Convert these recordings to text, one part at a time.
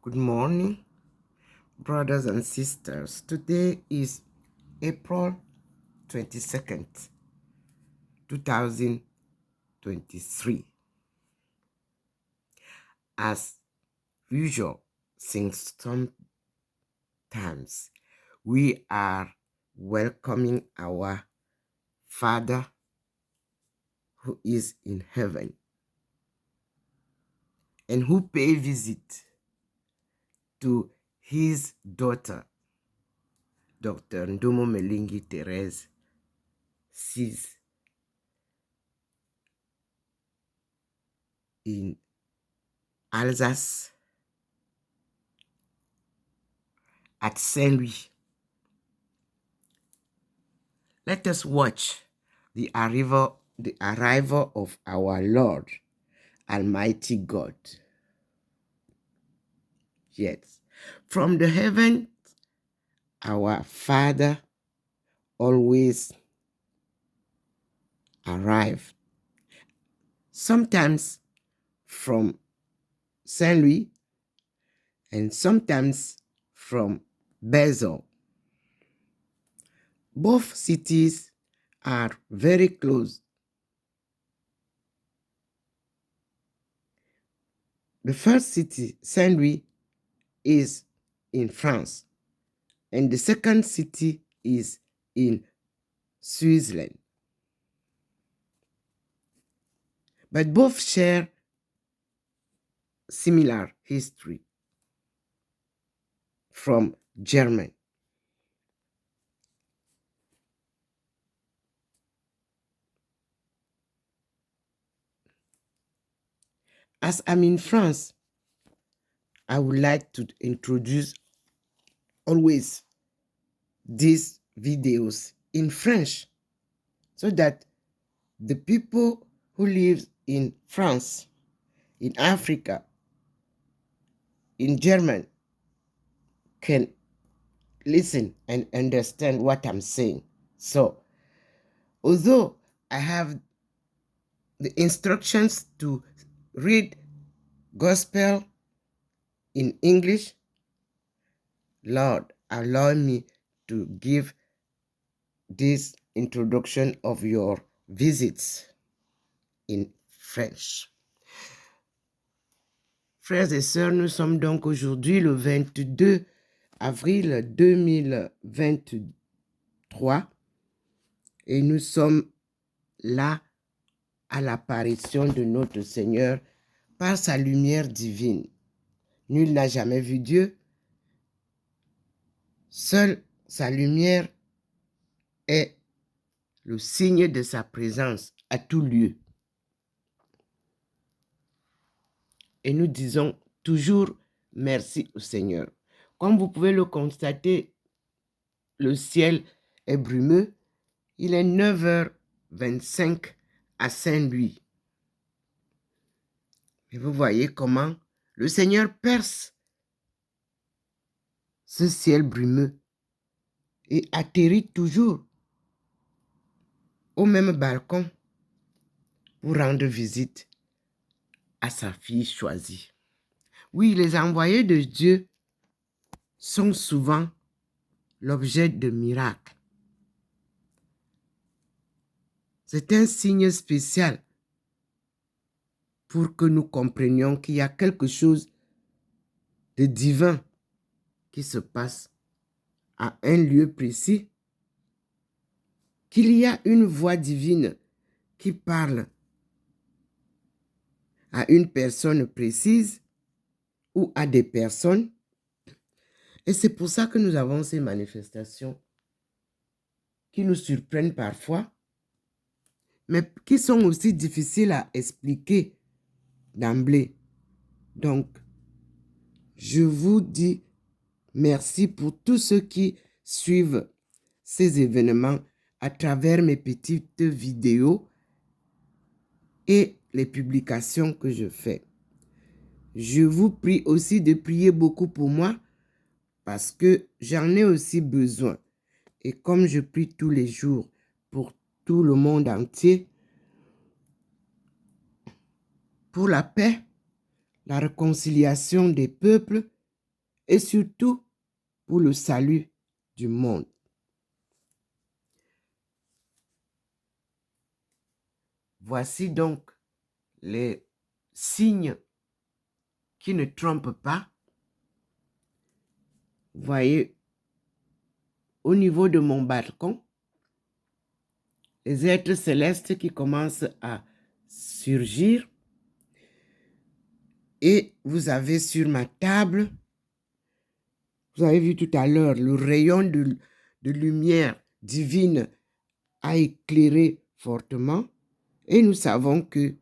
Good morning, brothers and sisters. Today is April 22nd, 2023. As usual, since sometimes we are welcoming our Father who is in heaven and who pay visit to his daughter, Dr. Ndomo Melingi Therese Sis in Alsace at Saint-Louis. Let us watch the arrival of our Lord, Almighty God. Yes, from the heaven, our Father always arrives. Sometimes from Saint Louis and sometimes from Basel. Both cities are very close. The first city, Saint Louis, is in France, and the second city is in Switzerland. But both share similar history from German. As I'm in France, I would like to introduce always these videos in French so that the people who live in France, in Africa, in German can listen and understand what I'm saying. So, although I have the instructions to read gospel in English, Lord, allow me to give this introduction of your visits in French. Frères et sœurs, nous sommes donc aujourd'hui le 22 avril 2023 et nous sommes là à l'apparition de notre Seigneur par sa lumière divine. Nul n'a jamais vu Dieu. Seule sa lumière est le signe de sa présence à tout lieu. Et nous disons toujours merci au Seigneur. Comme vous pouvez le constater, le ciel est brumeux. Il est 9h25 à Saint-Louis. Et vous voyez comment le Seigneur perce ce ciel brumeux et atterrit toujours au même balcon pour rendre visite à sa fille choisie. Oui, les envoyés de Dieu sont souvent l'objet de miracles. C'est un signe spécial pour que nous comprenions qu'il y a quelque chose de divin qui se passe à un lieu précis, qu'il y a une voix divine qui parle à une personne précise ou à des personnes. Et c'est pour ça que nous avons ces manifestations qui nous surprennent parfois, mais qui sont aussi difficiles à expliquer d'emblée. Donc, je vous dis merci pour tous ceux qui suivent ces événements à travers mes petites vidéos et les publications que je fais. Je vous prie aussi de prier beaucoup pour moi parce que j'en ai aussi besoin. Et comme je prie tous les jours pour tout le monde entier, pour la paix, la réconciliation des peuples et surtout pour le salut du monde. Voici donc les signes qui ne trompent pas. Vous voyez, au niveau de mon balcon, les êtres célestes qui commencent à surgir. Et vous avez sur ma table, vous avez vu tout à l'heure, le rayon de lumière divine a éclairé fortement. Et nous savons que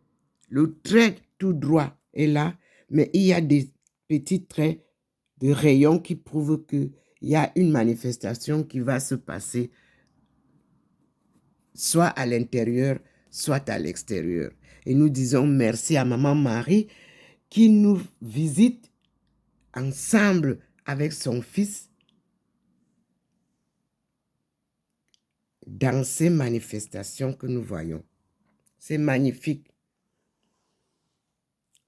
le trait tout droit est là, mais il y a des petits traits de rayons qui prouvent qu'il y a une manifestation qui va se passer soit à l'intérieur, soit à l'extérieur. Et nous disons merci à Maman Marie qui nous visite ensemble avec son fils dans ces manifestations que nous voyons. C'est magnifique.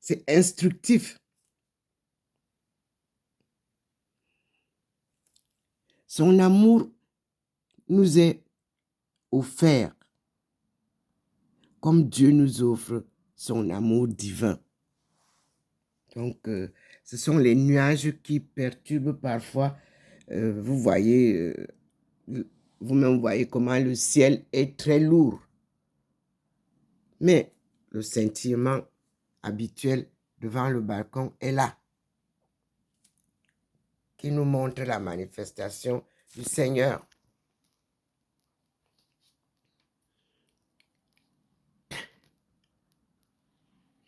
C'est instructif. Son amour nous est offert comme Dieu nous offre son amour divin. Donc, ce sont les nuages qui perturbent parfois. Vous voyez, vous-même voyez comment le ciel est très lourd. Mais le scintillement habituel devant le balcon est là, qui nous montre la manifestation du Seigneur.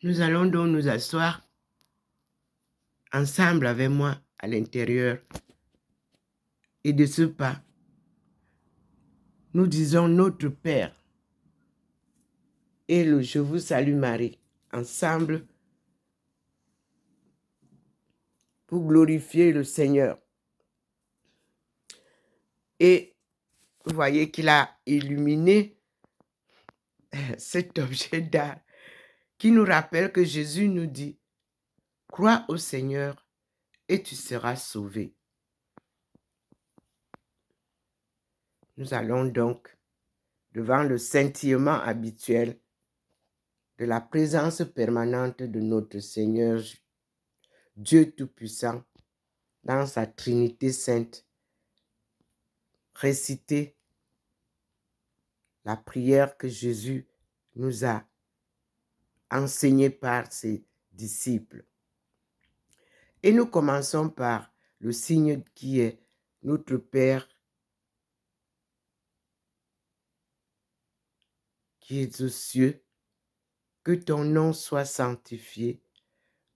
Nous allons donc nous asseoir ensemble avec moi à l'intérieur. Et de ce pas, nous disons notre Père et le Je vous salue Marie ensemble pour glorifier le Seigneur. Et vous voyez qu'il a illuminé cet objet d'art qui nous rappelle que Jésus nous dit, crois au Seigneur et tu seras sauvé. Nous allons donc, devant le scintillement habituel de la présence permanente de notre Seigneur, Dieu Tout-Puissant, dans sa Trinité Sainte, réciter la prière que Jésus nous a enseignée par ses disciples. Et nous commençons par le signe qui est notre Père qui es aux cieux, que ton nom soit sanctifié,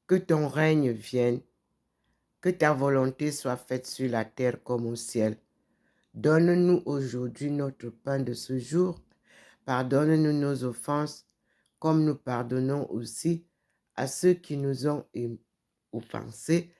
que ton règne vienne, que ta volonté soit faite sur la terre comme au ciel. Donne-nous aujourd'hui notre pain de ce jour. Pardonne-nous nos offenses, comme nous pardonnons aussi à ceux qui nous ont offensés.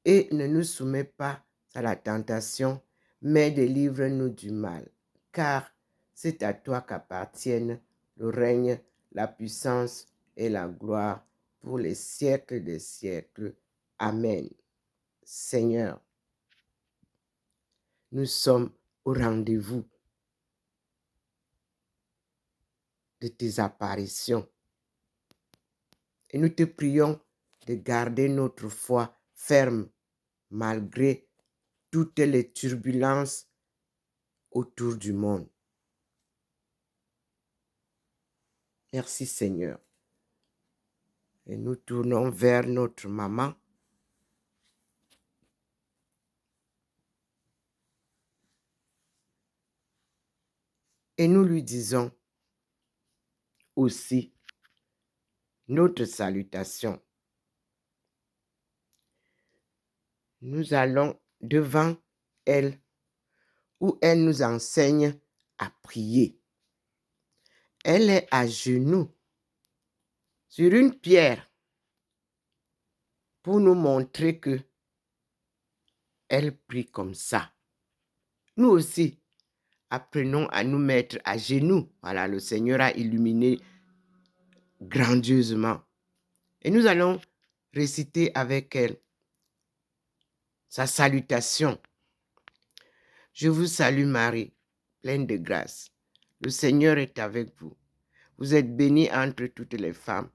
Et ne nous soumets pas à la tentation, mais délivre-nous du mal. Car c'est à toi qu'appartiennent le règne, la puissance et la gloire pour les siècles des siècles. Amen. Seigneur, nous sommes au rendez-vous de tes apparitions. Et nous te prions de garder notre foi ferme malgré toutes les turbulences autour du monde. Merci Seigneur. Et nous tournons vers notre maman. Et nous lui disons aussi notre salutation. Nous allons devant elle où elle nous enseigne à prier. Elle est à genoux sur une pierre pour nous montrer que elle prie comme ça. Nous aussi, apprenons à nous mettre à genoux. Voilà, le Seigneur a illuminé grandiosement. Et nous allons réciter avec elle sa salutation. Je vous salue Marie, pleine de grâce. Le Seigneur est avec vous. Vous êtes bénie entre toutes les femmes.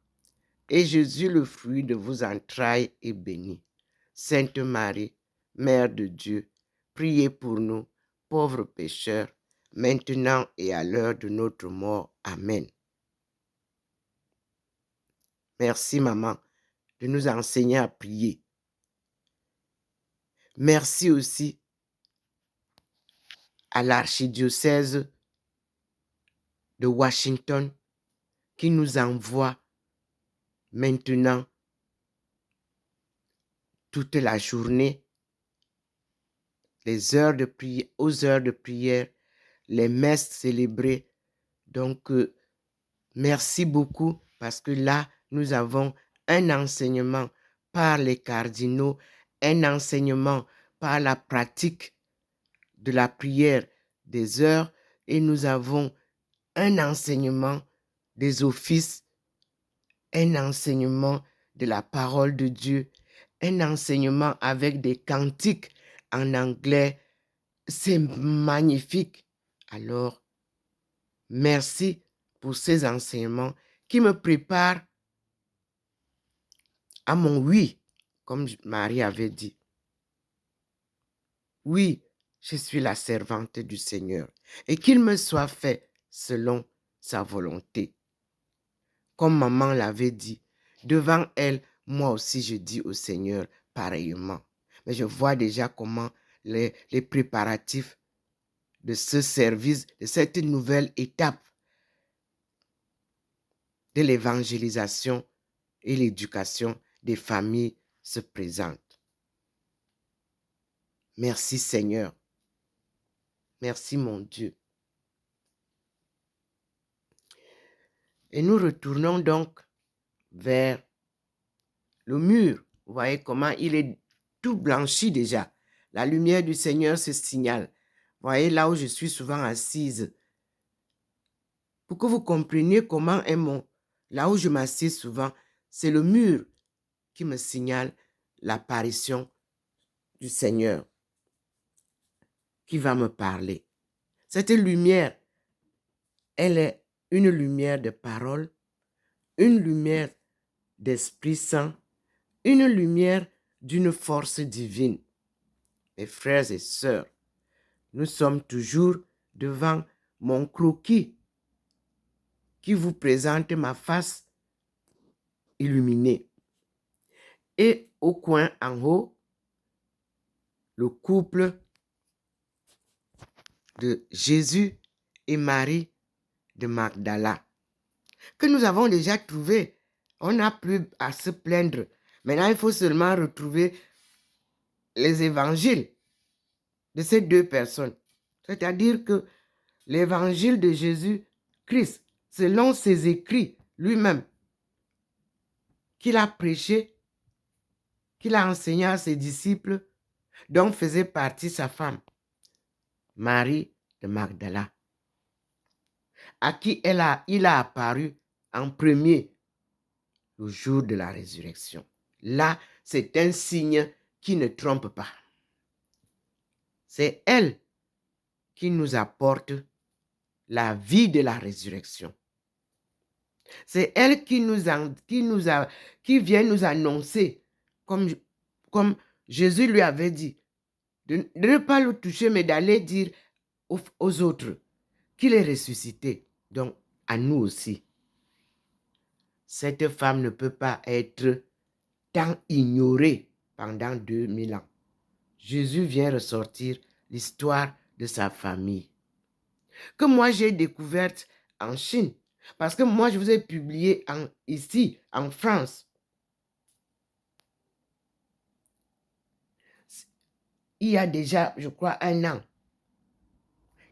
Et Jésus, le fruit de vos entrailles, est béni. Sainte Marie, Mère de Dieu, priez pour nous, pauvres pécheurs, maintenant et à l'heure de notre mort. Amen. Merci, maman, de nous enseigner à prier. Merci aussi à l'archidiocèse de Washington qui nous envoie maintenant toute la journée les heures de prière, aux heures de prière, les messes célébrées. Donc, merci beaucoup parce que là, nous avons un enseignement par les cardinaux, un enseignement par la pratique de la prière des heures et nous avons un enseignement des offices, un enseignement de la parole de Dieu, un enseignement avec des cantiques en anglais. C'est magnifique. Alors, merci pour ces enseignements qui me préparent à mon oui, comme Marie avait dit. Oui, je suis la servante du Seigneur et qu'il me soit fait selon sa volonté. Comme maman l'avait dit, devant elle, moi aussi je dis au Seigneur pareillement. Mais je vois déjà comment les préparatifs de ce service, de cette nouvelle étape de l'évangélisation et l'éducation des familles se présentent. Merci Seigneur. Merci mon Dieu. Et nous retournons donc vers le mur. Vous voyez comment il est tout blanchi déjà. La lumière du Seigneur se signale. Vous voyez là où je suis souvent assise. Pour que vous compreniez comment est là où je m'assieds souvent, c'est le mur qui me signale l'apparition du Seigneur qui va me parler. Cette lumière, elle est une lumière de parole, une lumière d'Esprit Saint, une lumière d'une force divine. Mes frères et sœurs, nous sommes toujours devant mon croquis qui vous présente ma face illuminée. Et au coin en haut, le couple de Jésus et Marie de Magdala, que nous avons déjà trouvé. On n'a plus à se plaindre. Maintenant, il faut seulement retrouver les évangiles de ces deux personnes. C'est-à-dire que l'évangile de Jésus-Christ, selon ses écrits lui-même, qu'il a prêché, qu'il a enseigné à ses disciples, dont faisait partie sa femme, Marie de Magdala, à qui il a apparu en premier le jour de la résurrection. Là, c'est un signe qui ne trompe pas. C'est elle qui nous apporte la vie de la résurrection. C'est elle qui vient nous annoncer, comme Jésus lui avait dit, de ne pas le toucher, mais d'aller dire aux autres qu'il est ressuscité. Donc, à nous aussi. Cette femme ne peut pas être tant ignorée pendant 2000 ans. Jésus vient ressortir l'histoire de sa famille, que moi j'ai découverte en Chine, parce que moi je vous ai publié ici, en France. Il y a déjà, je crois, 1 an,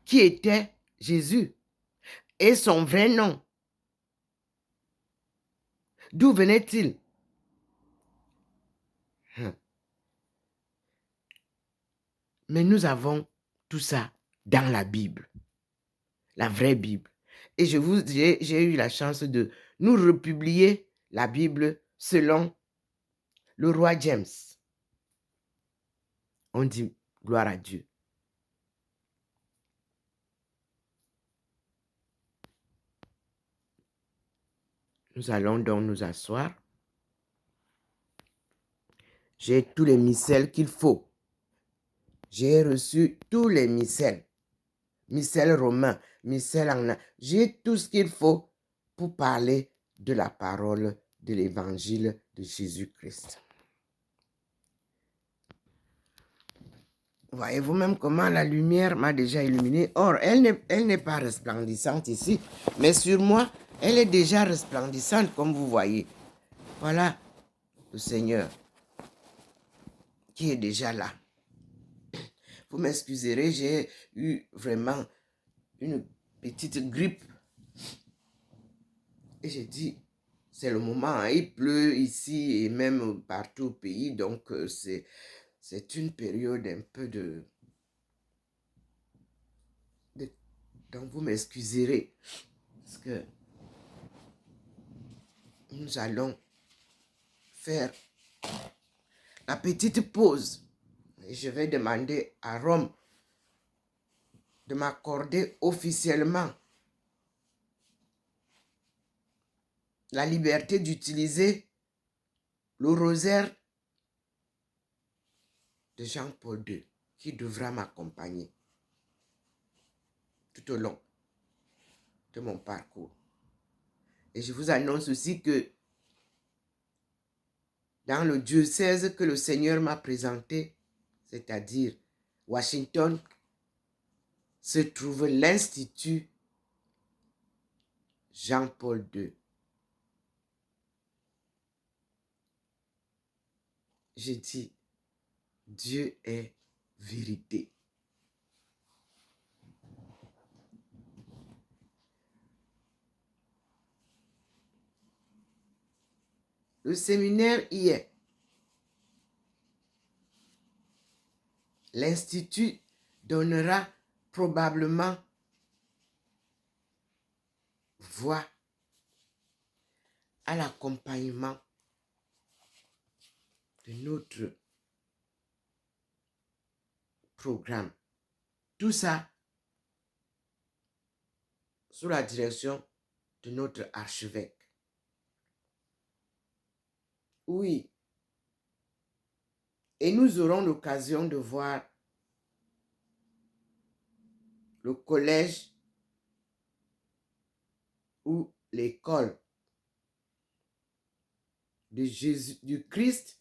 qui était Jésus et son vrai nom. D'où venait-il? Mais nous avons tout ça dans la Bible, la vraie Bible. Et j'ai eu la chance de nous republier la Bible selon le roi James. On dit gloire à Dieu. Nous allons donc nous asseoir. J'ai tous les missels qu'il faut. J'ai reçu tous les missels. Missel romain, missel anglais. J'ai tout ce qu'il faut pour parler de la parole de l'évangile de Jésus-Christ. Voyez-vous même comment la lumière m'a déjà illuminé. Or, elle n'est pas resplendissante ici, mais sur moi, elle est déjà resplendissante, comme vous voyez. Voilà le Seigneur qui est déjà là. Vous m'excuserez, j'ai eu vraiment une petite grippe. Et j'ai dit, c'est le moment, hein, il pleut ici et même partout au pays, donc c'est une période un peu donc vous m'excuserez, parce que nous allons faire la petite pause. Et je vais demander à Rome de m'accorder officiellement la liberté d'utiliser le rosaire de Jean-Paul II, qui devra m'accompagner tout au long de mon parcours. Et je vous annonce aussi que dans le diocèse que le Seigneur m'a présenté, c'est-à-dire Washington, se trouve l'Institut Jean-Paul II. J'ai dit, Dieu est vérité. Le séminaire y est. L'Institut donnera probablement voix à l'accompagnement de notre programme. Tout ça sous la direction de notre archevêque. Oui. Et nous aurons l'occasion de voir le collège ou l'école de Jésus, du Christ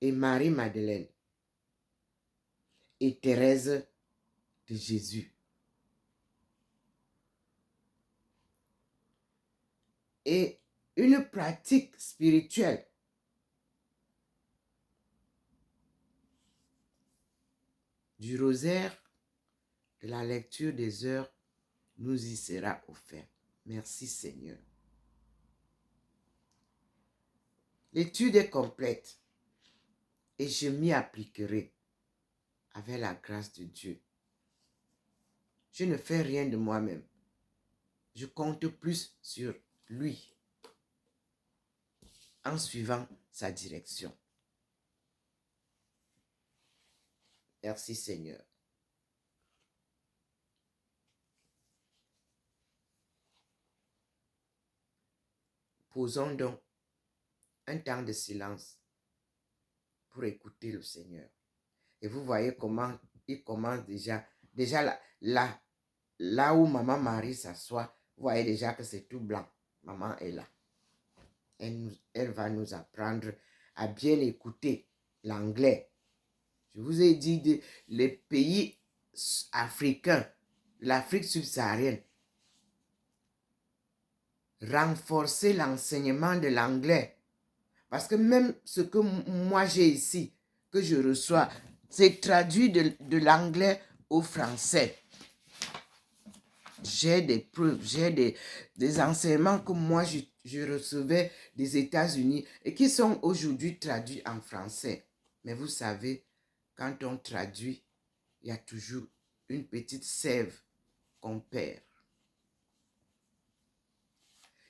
et Marie-Madeleine et Thérèse de Jésus. Et une pratique spirituelle du rosaire, de la lecture des heures, nous y sera offert. Merci Seigneur. L'étude est complète et je m'y appliquerai avec la grâce de Dieu. Je ne fais rien de moi-même. Je compte plus sur lui en suivant sa direction. Merci Seigneur. Posons donc un temps de silence pour écouter le Seigneur. Et vous voyez comment il commence déjà là où Maman Marie s'assoit, vous voyez déjà que c'est tout blanc. Maman est là. Elle va nous apprendre à bien écouter l'anglais. Je vous ai dit, les pays africains, l'Afrique subsaharienne, renforcer l'enseignement de l'anglais. Parce que même ce que moi j'ai ici, que je reçois, c'est traduit de l'anglais au français. J'ai des preuves, j'ai des enseignements que moi je recevais des États-Unis et qui sont aujourd'hui traduits en français. Mais vous savez, quand on traduit, il y a toujours une petite sève qu'on perd.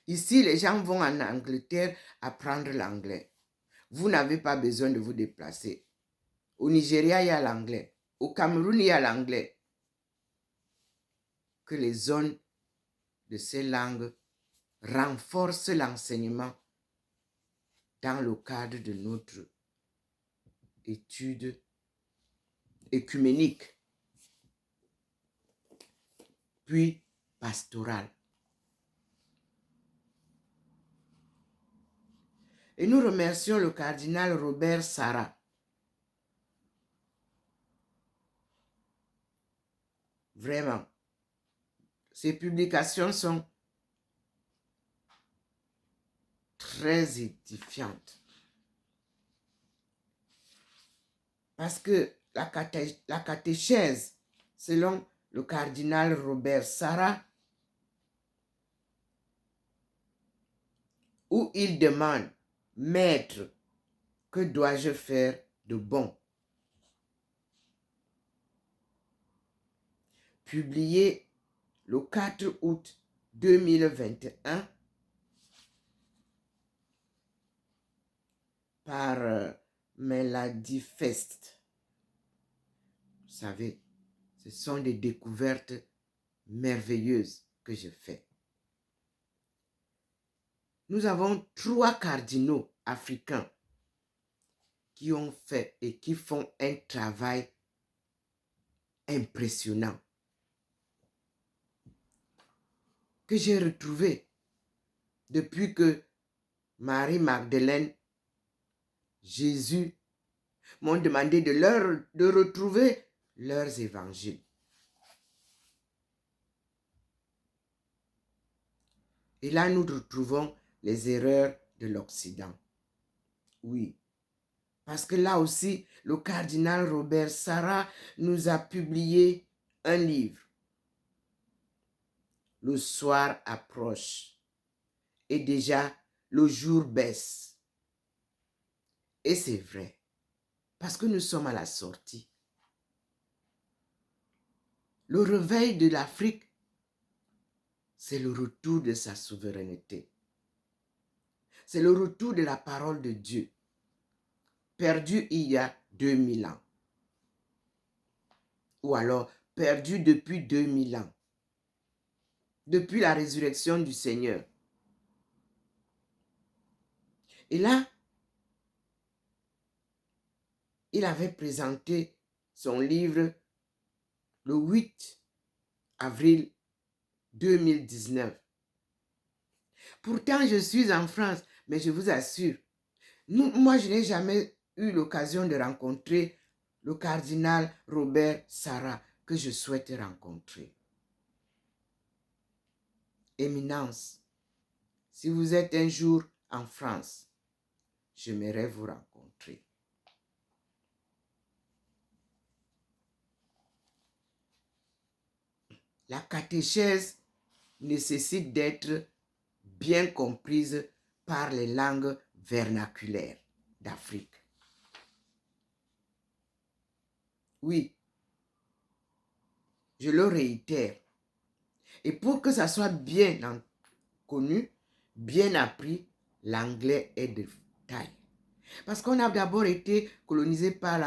Ici, les gens vont en Angleterre apprendre l'anglais. Vous n'avez pas besoin de vous déplacer. Au Nigeria, il y a l'anglais. Au Cameroun, il y a l'anglais. Que les zones de ces langues renforcent l'enseignement dans le cadre de notre étude œcuménique, puis pastorale. Et nous remercions le cardinal Robert Sarah. Vraiment, ses publications sont très édifiantes. Parce que la catéchèse, selon le cardinal Robert Sarah, où il demande, Maître, que dois-je faire de bon? Publié le 4 août 2021 par Melody Fest. Vous savez, ce sont des découvertes merveilleuses que je fais. Nous avons 3 cardinaux africains qui ont fait et qui font un travail impressionnant que j'ai retrouvé depuis que Marie-Magdeleine, Jésus m'ont demandé de retrouver leurs évangiles. Et là, nous retrouvons les erreurs de l'Occident. Oui. Parce que là aussi, le cardinal Robert Sarah nous a publié un livre. Le soir approche et déjà le jour baisse. Et c'est vrai, parce que nous sommes à la sortie. Le réveil de l'Afrique, c'est le retour de sa souveraineté. C'est le retour de la parole de Dieu, perdue il y a 2000 ans. Ou alors perdue depuis 2000 ans. Depuis la résurrection du Seigneur. Et là, il avait présenté son livre le 8 avril 2019. Pourtant, je suis en France, mais je vous assure, moi, je n'ai jamais eu l'occasion de rencontrer le cardinal Robert Sarah que je souhaite rencontrer. Éminence, si vous êtes un jour en France, j'aimerais vous rencontrer. La catéchèse nécessite d'être bien comprise par les langues vernaculaires d'Afrique. Oui, je le réitère. Et pour que ça soit bien connu, bien appris, l'anglais est de taille. Parce qu'on a d'abord été colonisé par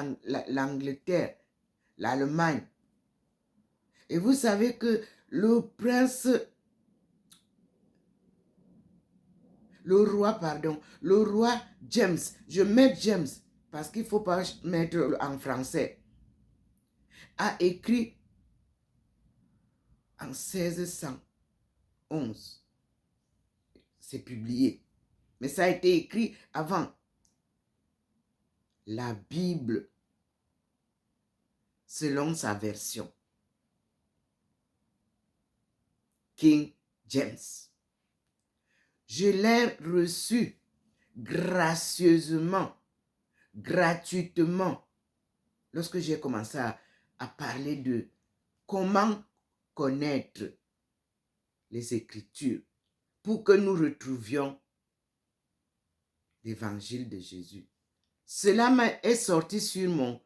l'Angleterre, l'Allemagne. Et vous savez que le roi James, je mets James parce qu'il ne faut pas mettre en français, a écrit en 1611. C'est publié. Mais ça a été écrit avant. La Bible, selon sa version. King James. Je l'ai reçu gracieusement, gratuitement, lorsque j'ai commencé à parler de comment connaître les Écritures pour que nous retrouvions l'évangile de Jésus. Cela est sorti sur mon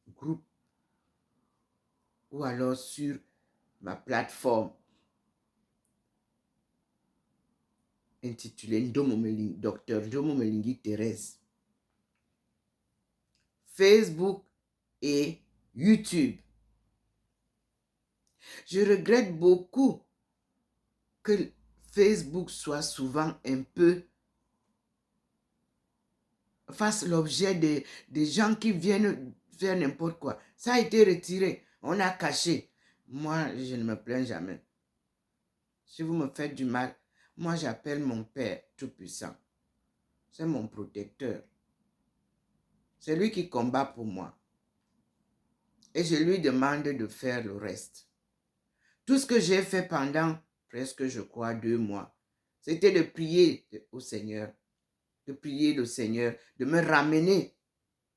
groupe ou alors sur ma plateforme intitulée Dr. Ndomo Melingi Thérèse. Facebook et YouTube. Je regrette beaucoup que Facebook soit souvent un peu fasse l'objet des gens qui viennent faire n'importe quoi. Ça a été retiré, on a caché. Moi, je ne me plains jamais. Si vous me faites du mal, moi j'appelle mon Père Tout-Puissant. C'est mon protecteur. C'est lui qui combat pour moi. Et je lui demande de faire le reste. Tout ce que j'ai fait pendant presque, je crois, 2 mois, c'était de prier au Seigneur, de prier le Seigneur, de me ramener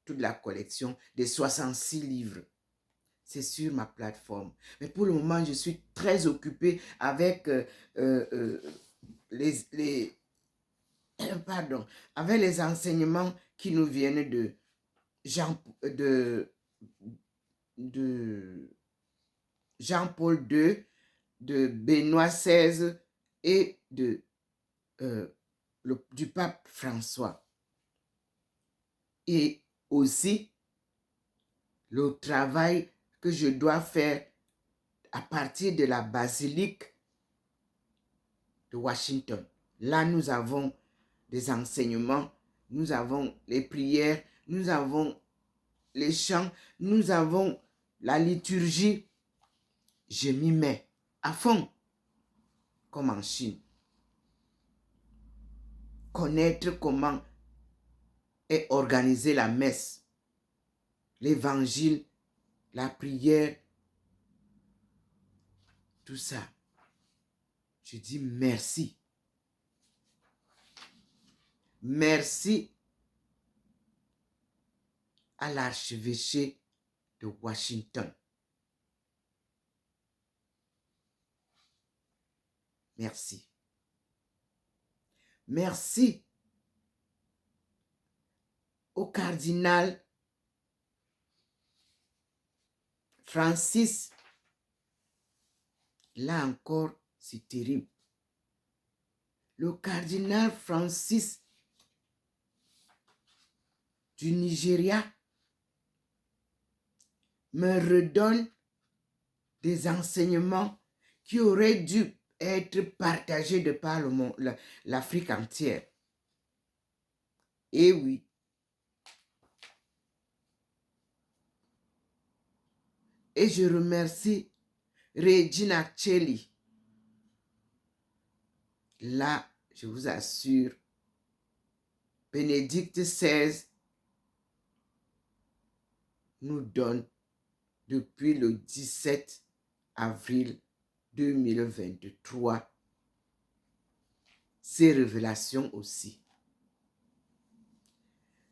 toute la collection des 66 livres. C'est sur ma plateforme. Mais pour le moment, je suis très occupée avec avec les enseignements qui nous viennent de Jean-Paul II, de Benoît XVI et du pape François. Et aussi le travail que je dois faire à partir de la basilique de Washington. Là, nous avons des enseignements, nous avons les prières, nous avons les chants, nous avons la liturgie. Je m'y mets à fond, comme en Chine. Connaître comment est organisée la messe, l'évangile, la prière, tout ça. Je dis merci. Merci à l'archevêché de Washington. Merci. Merci au cardinal Francis. Là encore, c'est terrible. Le cardinal Francis du Nigeria me redonne des enseignements qui auraient dû être partagés de par le monde, l'Afrique entière. Et oui. Et je remercie Regina Celli. Là, je vous assure, Bénédicte XVI nous donne depuis le 17 avril 2023 ces révélations aussi.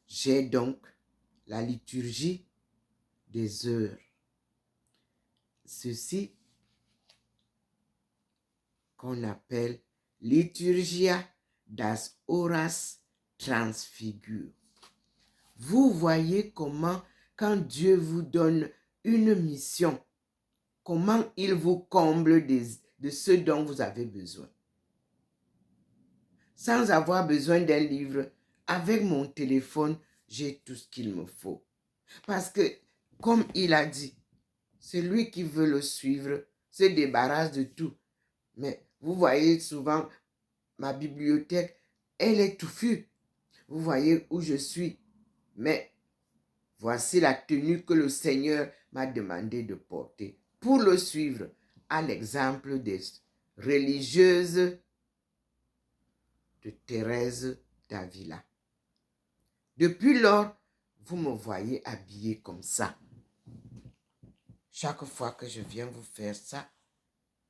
J'ai donc la liturgie des heures. Ceci qu'on appelle Liturgia das Horas Transfigure. Vous voyez comment, quand Dieu vous donne une mission, comment il vous comble de ce dont vous avez besoin. Sans avoir besoin d'un livre, avec mon téléphone, j'ai tout ce qu'il me faut. Parce que, comme il a dit, celui qui veut le suivre se débarrasse de tout. Mais vous voyez souvent, ma bibliothèque, elle est touffue. Vous voyez où je suis. Mais voici la tenue que le Seigneur m'a demandé de porter pour le suivre, à l'exemple des religieuses de Thérèse d'Avila. Depuis lors, vous me voyez habillée comme ça. Chaque fois que je viens vous faire ça,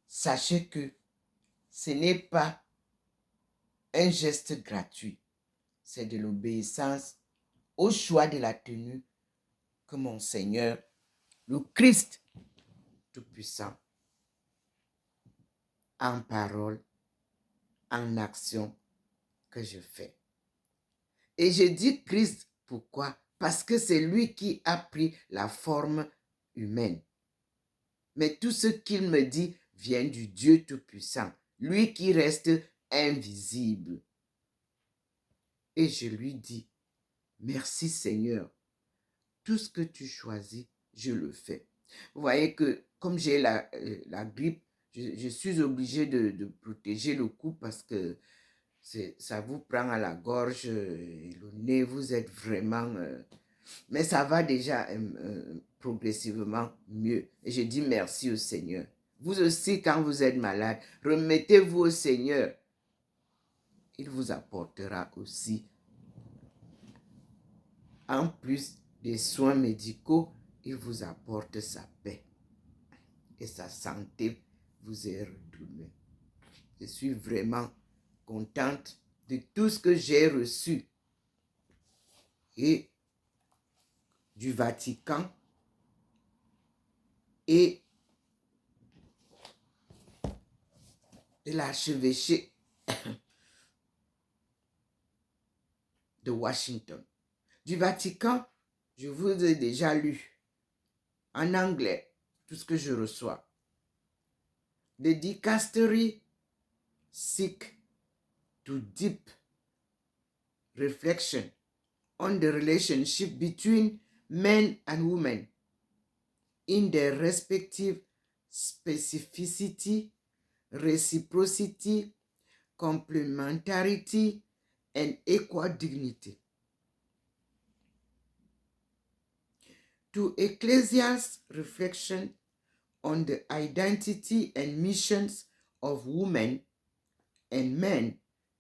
sachez que ce n'est pas un geste gratuit. C'est de l'obéissance au choix de la tenue que mon Seigneur, le Christ Tout-Puissant, en parole, en action, que je fais. Et je dis Christ, pourquoi? Parce que c'est lui qui a pris la forme humaine. Mais tout ce qu'il me dit vient du Dieu Tout-Puissant, lui qui reste invisible. Et je lui dis, merci Seigneur, tout ce que tu choisis, je le fais. Vous voyez que comme j'ai la grippe, je suis obligée de protéger le cou parce que ça vous prend à la gorge et le nez, vous êtes vraiment... mais ça va déjà progressivement mieux. Et je dis merci au Seigneur. Vous aussi, quand vous êtes malade, remettez-vous au Seigneur. Il vous apportera aussi, en plus des soins médicaux, il vous apporte sa paix. Et sa santé vous est retournée. Je suis vraiment contente de tout ce que j'ai reçu. Et du Vatican et de l'archevêché de Washington. Du Vatican, je vous ai déjà lu en anglais tout ce que je reçois. The dicastery seek to deep reflection on the relationship between men and women in their respective specificity, reciprocity, complementarity, and equal dignity. To Ecclesia's reflection on the identity and missions of women and men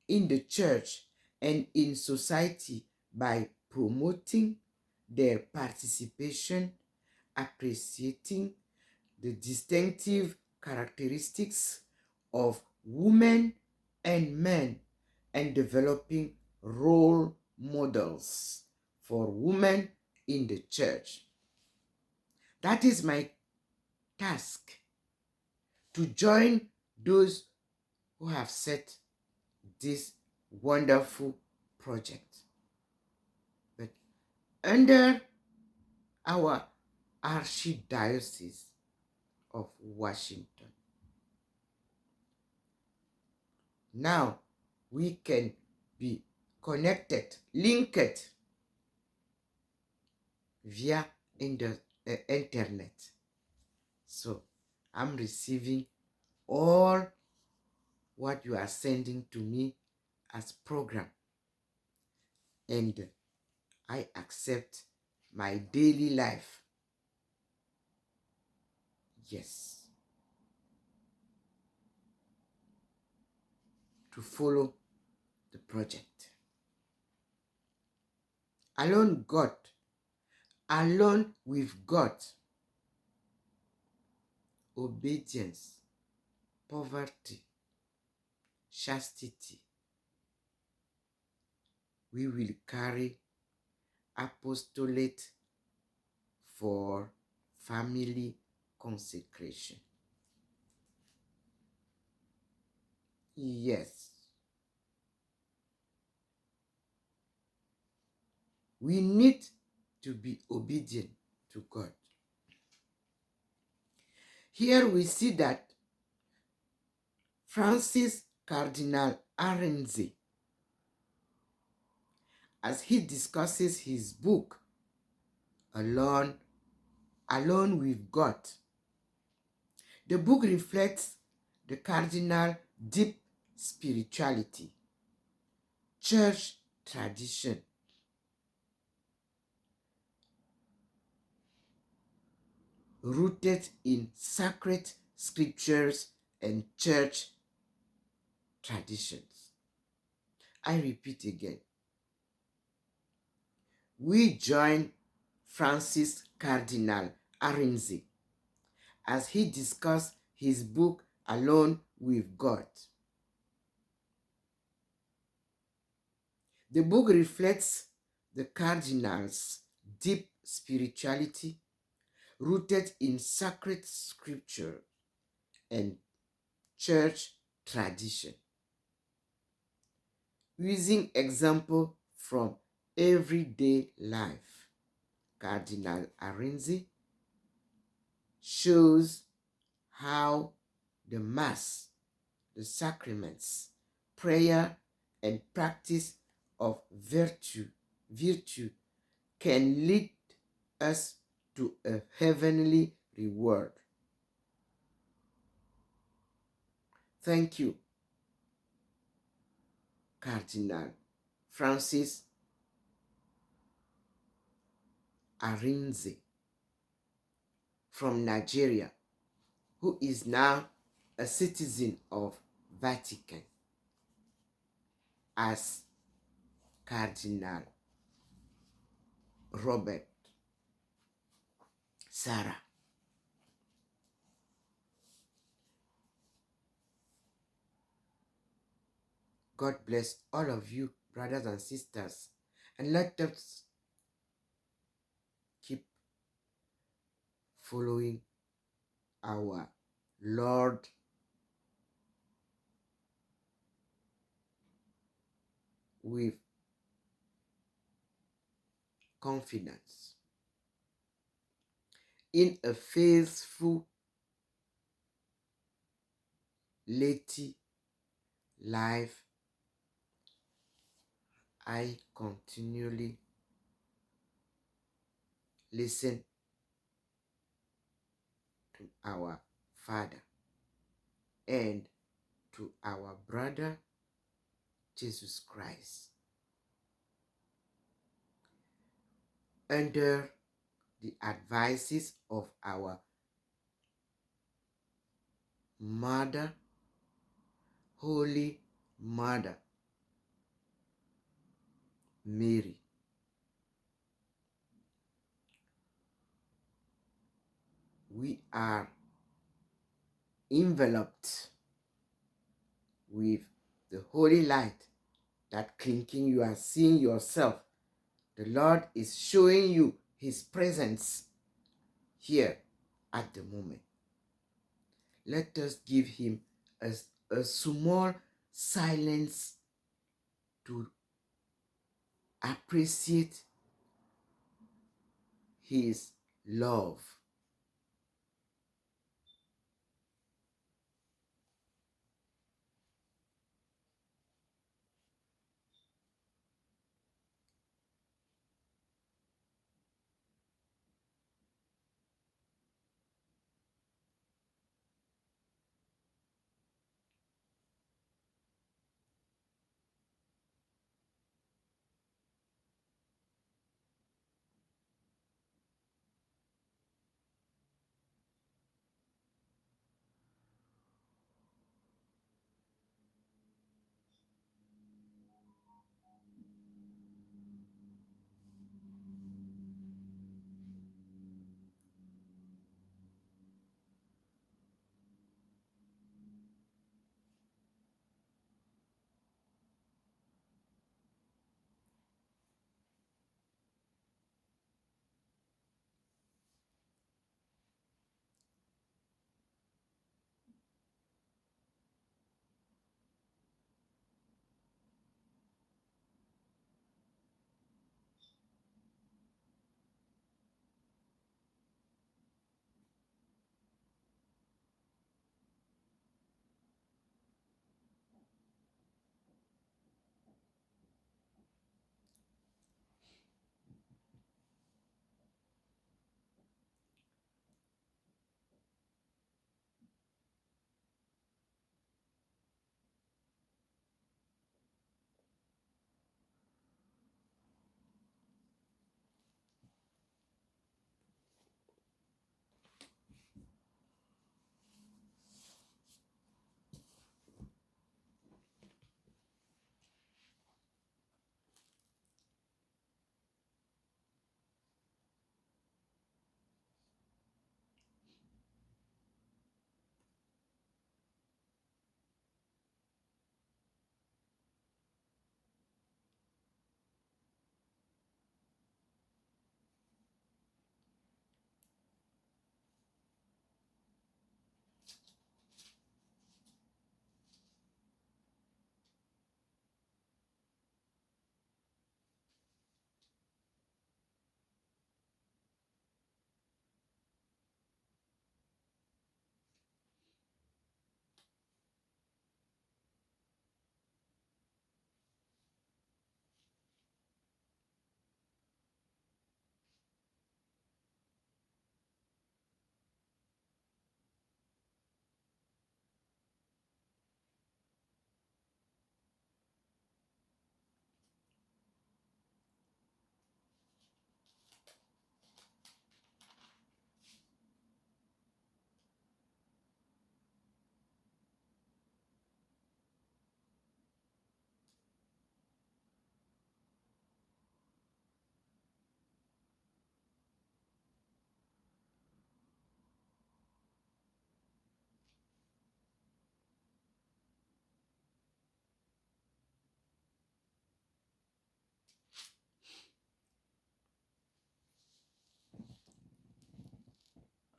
in the church and in society by promoting their participation, appreciating the distinctive characteristics of women and men, and developing role models for women in the church. That is my task, to join those who have set this wonderful project. But under our Archdiocese of Washington, now we can be connected, linked via internet. So I'm receiving all what you are sending to me as program, and I accept my daily life. Yes. To follow the project. Alone God, alone with God, obedience, poverty, chastity, we will carry apostolate for family consecration. Yes. We need to be obedient to God. Here we see that Francis Cardinal Arenzi, as he discusses his book, Alone with God, the book reflects the cardinal deep spirituality, church tradition, rooted in sacred scriptures and church traditions. I repeat again. We join Francis Cardinal Arenzi as he discussed his book Alone with God. The book reflects the cardinal's deep spirituality, rooted in sacred scripture and church tradition, using example from everyday life. Cardinal Arenzi shows how the Mass, the sacraments, prayer, and practice of virtue can lead us to a heavenly reward. Thank you, Cardinal Francis Arinze from Nigeria, who is now a citizen of Vatican, as Cardinal Robert Sarah. God bless all of you, brothers and sisters, and let us keep following our Lord with confidence in a faithful laity life. I continually listen to our Father and to our brother Jesus Christ under the advices of our Mother, Holy Mother Mary. We are enveloped with the holy light that clinking you are seeing yourself. The Lord is showing you his presence here at the moment. Let us give him a small silence to appreciate his love.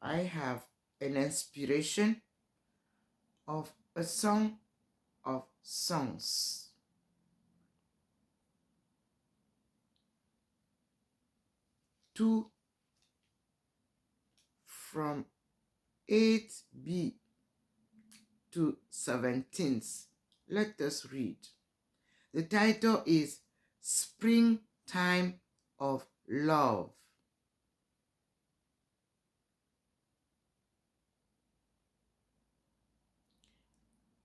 I have an inspiration of a song of songs. Two from 8b to 17th. Let us read. The title is Springtime of Love.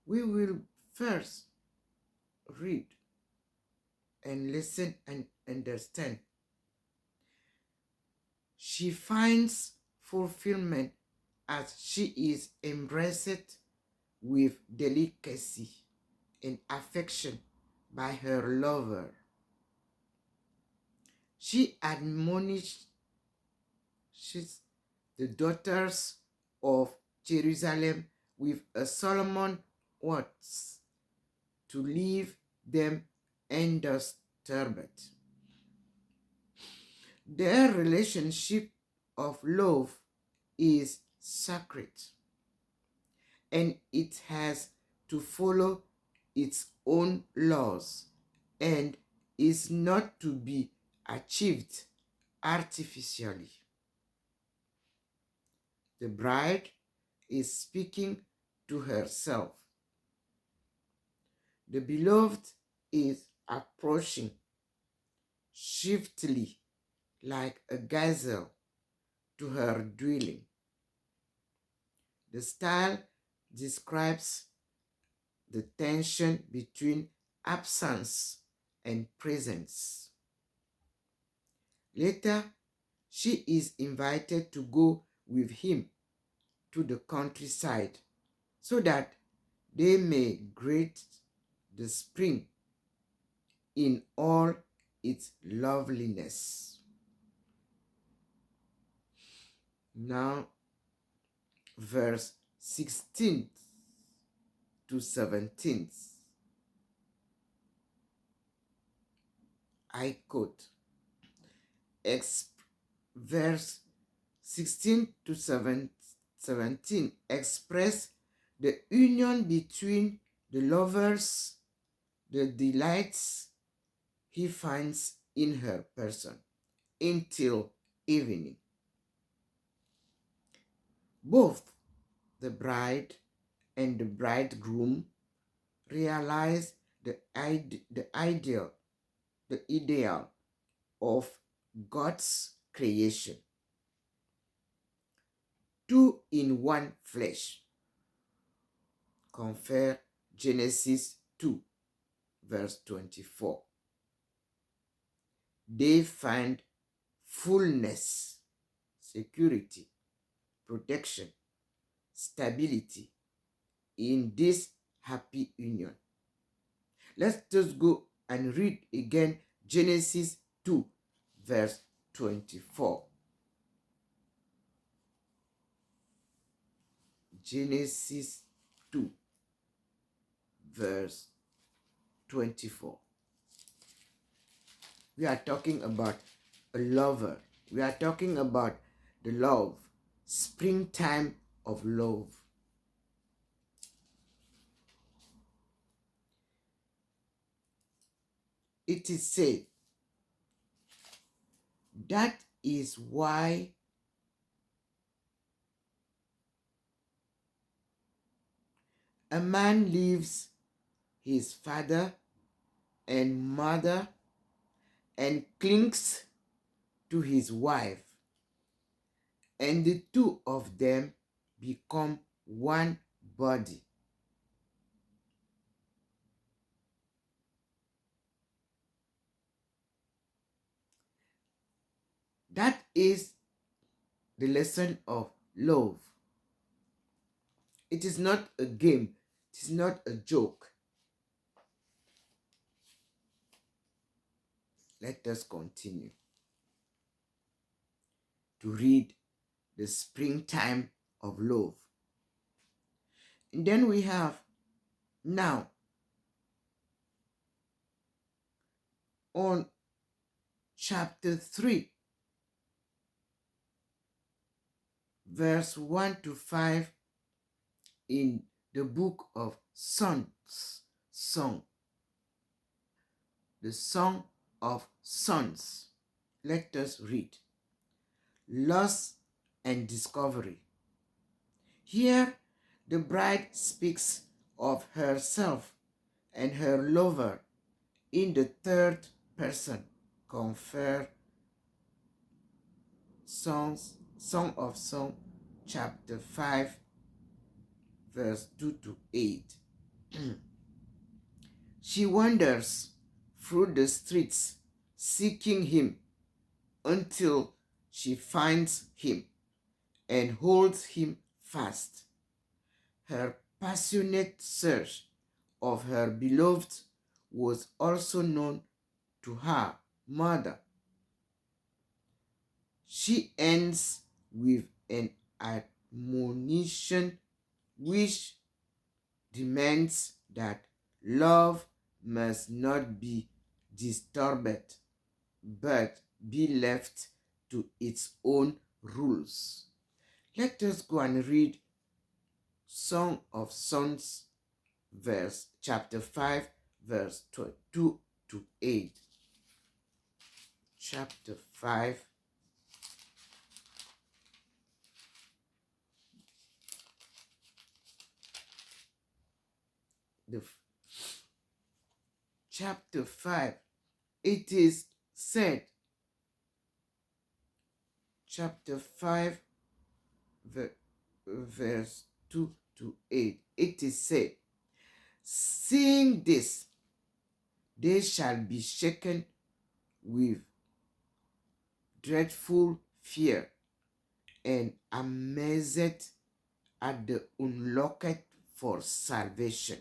We will first read and listen and understand. She finds fulfillment as she is embraced with delicacy and affection by her lover. She admonishes the daughters of Jerusalem with a solemn words to leave them undisturbed. Their relationship of love is sacred, and it has to follow its own laws and is not to be achieved artificially. The bride is speaking to herself. The beloved is approaching swiftly like a gazelle to her dwelling. The style describes the tension between absence and presence. Later, she is invited to go with him to the countryside so that they may greet the spring in all its loveliness. Now, verse 16 to 17. I quote, verse 16 to 17 express the union between the lovers, the delights he finds in her person until evening. Both the bride and the bridegroom realize the ideal of God's creation. Two in one flesh. Compare Genesis 2, verse 24. They find fullness, security, protection, stability in this happy union. Let's just go and read again Genesis 2, verse 24. Genesis 2, verse 24. We are talking about a lover. We are talking about the love, springtime of love. It is said, that is why a man leaves his father and mother and clings to his wife, and the two of them become one body. That is the lesson of love. It is not a game. It is not a joke. Let us continue to read the springtime of love. And then we have now on chapter 3, verse 1 to 5 in the book of Songs, Song, the Song of Sons. Let us read. Loss and discovery. Here, the bride speaks of herself and her lover in the third person. Compare Song of Song, chapter 5, verse 2 to 8. She wanders through the streets seeking him until she finds him and holds him fast. Her passionate search of her beloved was also known to her mother. She ends with an admonition which demands that love must not be disturbed but be left to its own rules. Let us go and read Song of Songs, chapter 5, verse 2 to 8. Chapter 5. Chapter 5, it is said, chapter 5, verse 2 to 8, it is said, seeing this, they shall be shaken with dreadful fear and amazed at the unlocked for salvation.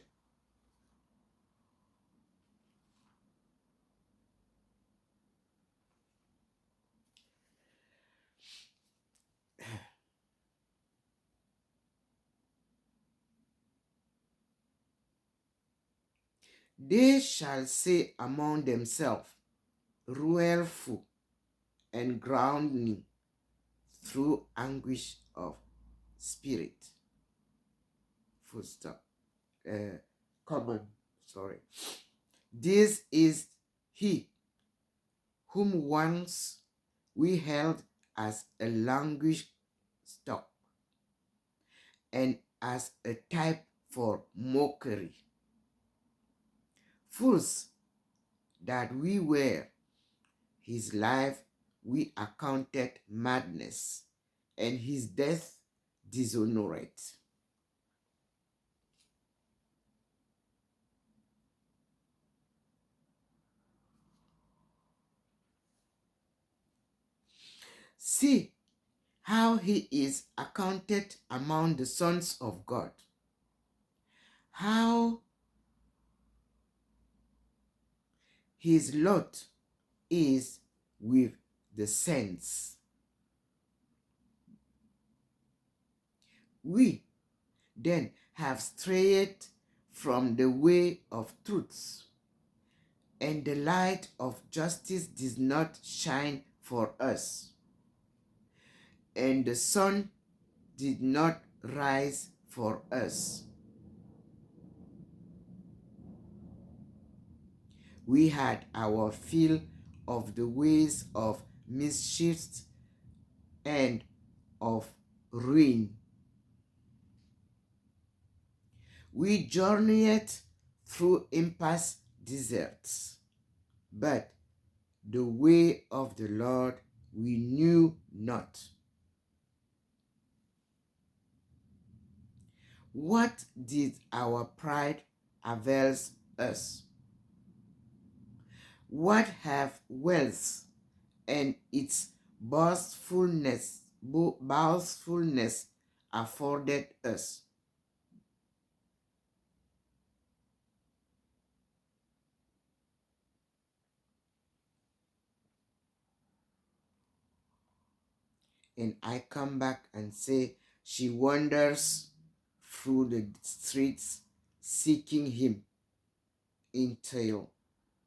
They shall say among themselves, rueful and groaning through anguish of spirit. Full stop. Common. Sorry. This is he whom once we held as a language stock and as a type for mockery. Fools that we were, his life we accounted madness, and his death dishonored. See how he is accounted among the sons of God. How his lot is with the saints. We then have strayed from the way of truth, and the light of justice did not shine for us, and the sun did not rise for us. We had our fill of the ways of mischief and of ruin. We journeyed through impasse deserts, but the way of the Lord we knew not. What did our pride avail us? What have wealth and its boastfulness afforded us? And I come back and say, she wanders through the streets seeking him until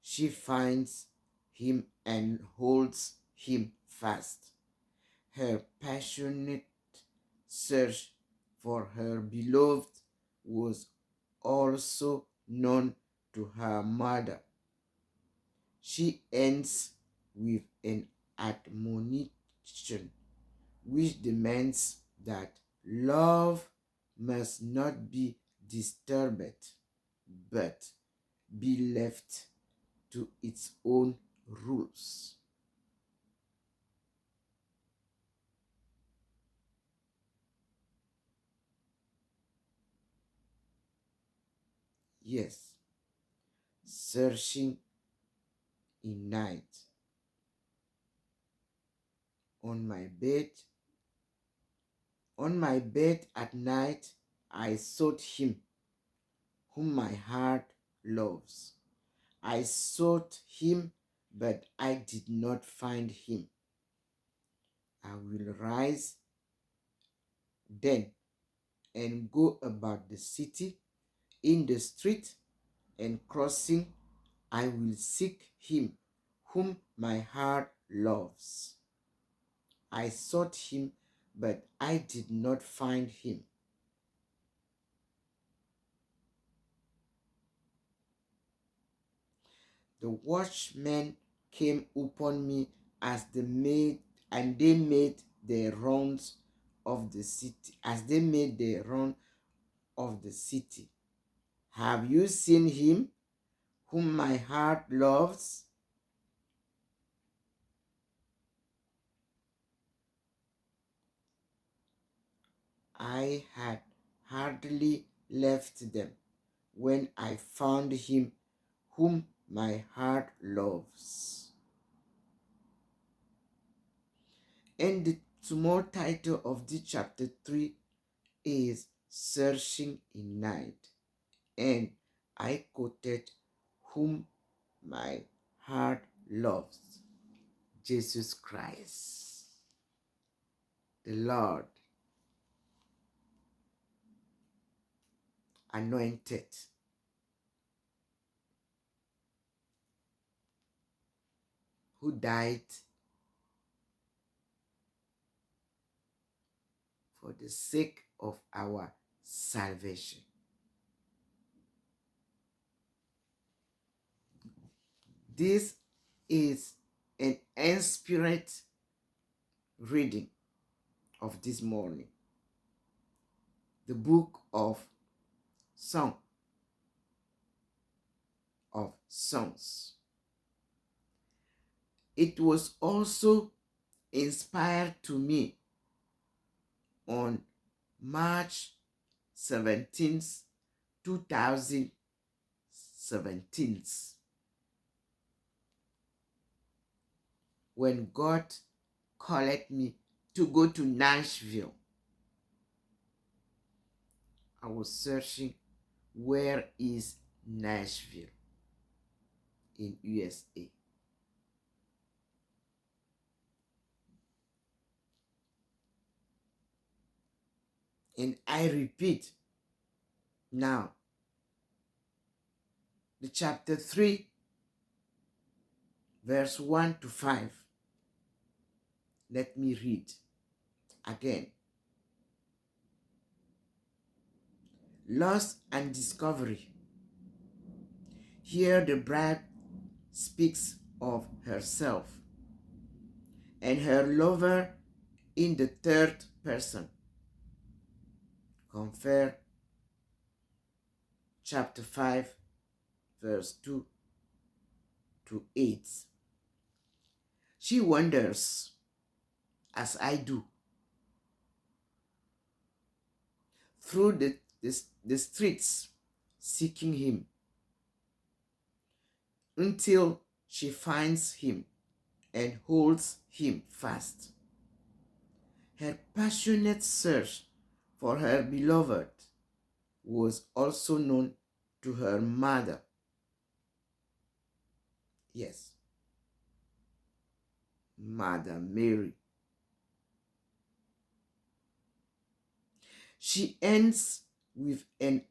she finds him and holds him fast. Her passionate search for her beloved was also known to her mother. She ends with an admonition which demands that love must not be disturbed but be left to its own rules. Yes, searching in night. On my bed, at night, I sought him whom my heart loves. I sought him, but I did not find him. I will rise then and go about the city, in the street and crossing, I will seek him whom my heart loves. I sought him, but I did not find him. The watchmen came upon me as they made their rounds of the city, of the city. Have you seen him whom my heart loves? I had hardly left them when I found him whom my heart loves. And the small title of this chapter 3 is Searching in Night. And I quoted whom my heart loves, Jesus Christ, the Lord, anointed, who died for the sake of our salvation. This is an inspired reading of this morning. The book of Song of Songs. It was also inspired to me on March 17th, 2017, when God called me to go to Nashville. I was searching, where is Nashville in USA? And I repeat now, the chapter 3, verse 1 to 5. Let me read again. Loss and discovery. Here the bride speaks of herself and her lover in the third person. Compare chapter 5, verse 2 to 8. She wanders, as I do, through the streets seeking him until she finds him and holds him fast. Her passionate search for her beloved was also known to her mother. Yes, Mother Mary. She ends with an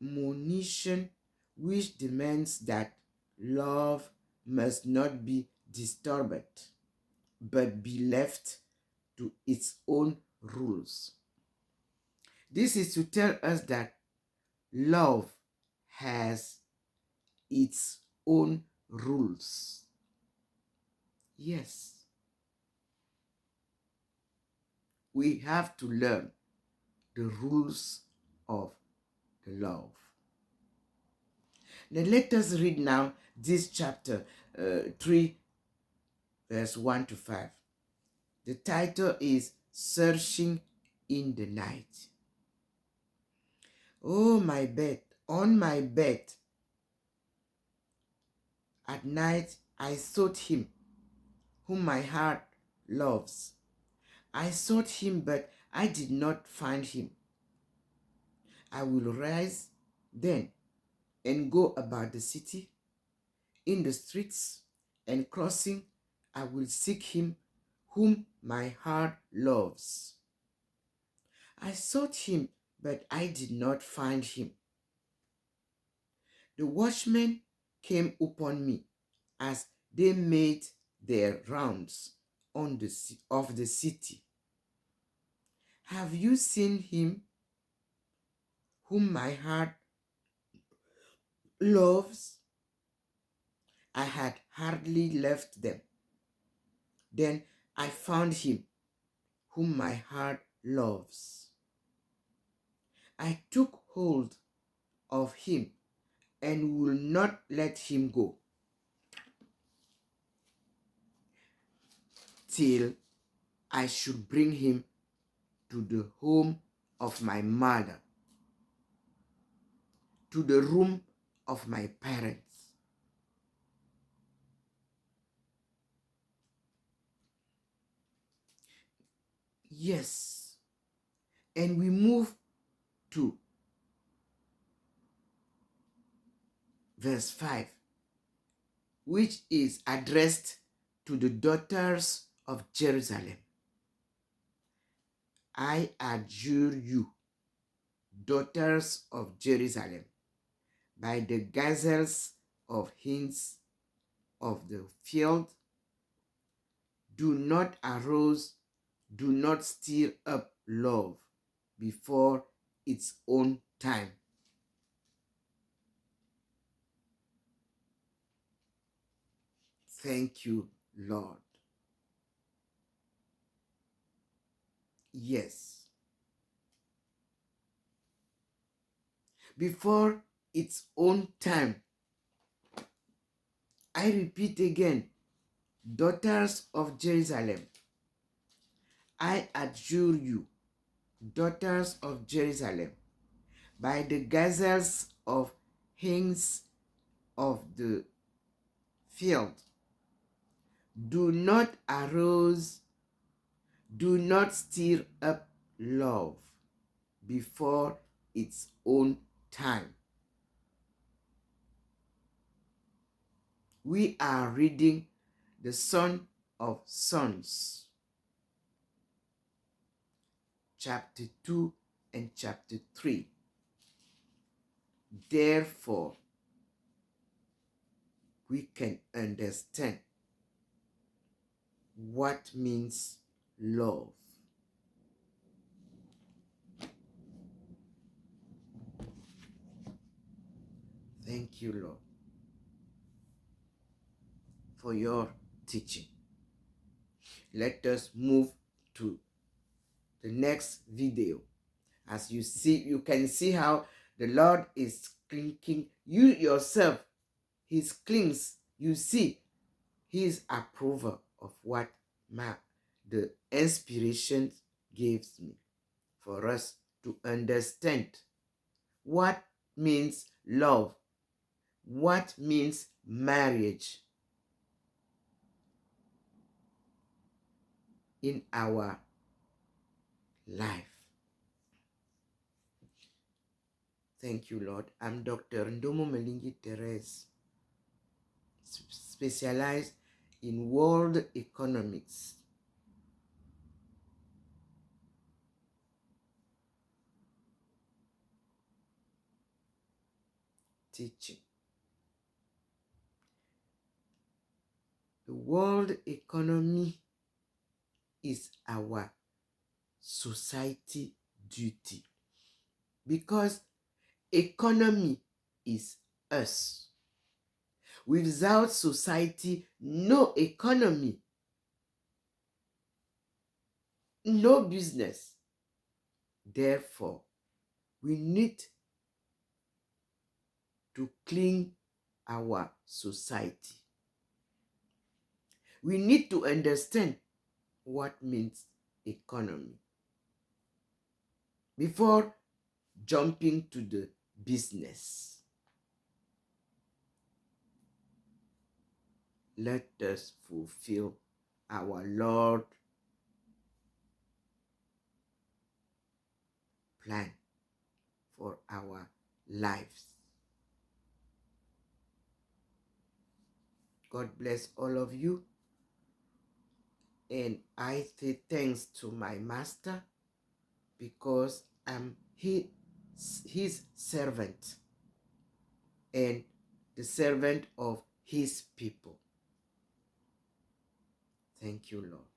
admonition which demands that love must not be disturbed, but be left to its own rules. This is to tell us that love has its own rules. Yes. We have to learn the rules of the love. Then let us read now this chapter 3, verse 1 to 5. The title is Searching in the Night. Oh, my bed, on my bed, at night I sought him, whom my heart loves. I sought him, but I did not find him. I will rise then and go about the city, in the streets and crossing, I will seek him whom my heart loves. I sought him, but I did not find him. The watchmen came upon me as they made their rounds of the city. Have you seen him whom my heart loves? I had hardly left them. Then I found him whom my heart loves. I took hold of him and will not let him go till I should bring him to the home of my mother, to the room of my parents. Yes. And we move to verse 5, which is addressed to the daughters of Jerusalem. I adjure you, daughters of Jerusalem, by the gazelles of hinds of the field, do not arouse, do not stir up love before its own time. Thank you, Lord. Yes. Before its own time. I repeat again, daughters of Jerusalem, I adjure you, daughters of Jerusalem, by the gazelles of hinds of the field, do not arouse, do not stir up love before its own time. We are reading the Son of Sons, chapter 2 and chapter 3. Therefore, we can understand what means love. Thank you, Lord, for your teaching. Let us move to the next video. As you see, you can see how the Lord is clinking. You yourself, His clings, you see His approval of what the inspiration gives me for us to understand what means love, what means marriage in our life. Thank you, Lord. I'm Dr. Ndomo Melingi Therese, specialized in world economics. Teaching. The world economy is our society duty. Because economy is us. Without society, no economy, no business. Therefore, we need to clean our society. We need to understand what means economy before jumping to the business. Let us fulfill our Lord plan for our lives. God bless all of you. And I say thanks to my master because I'm his servant and the servant of his people. Thank you, Lord.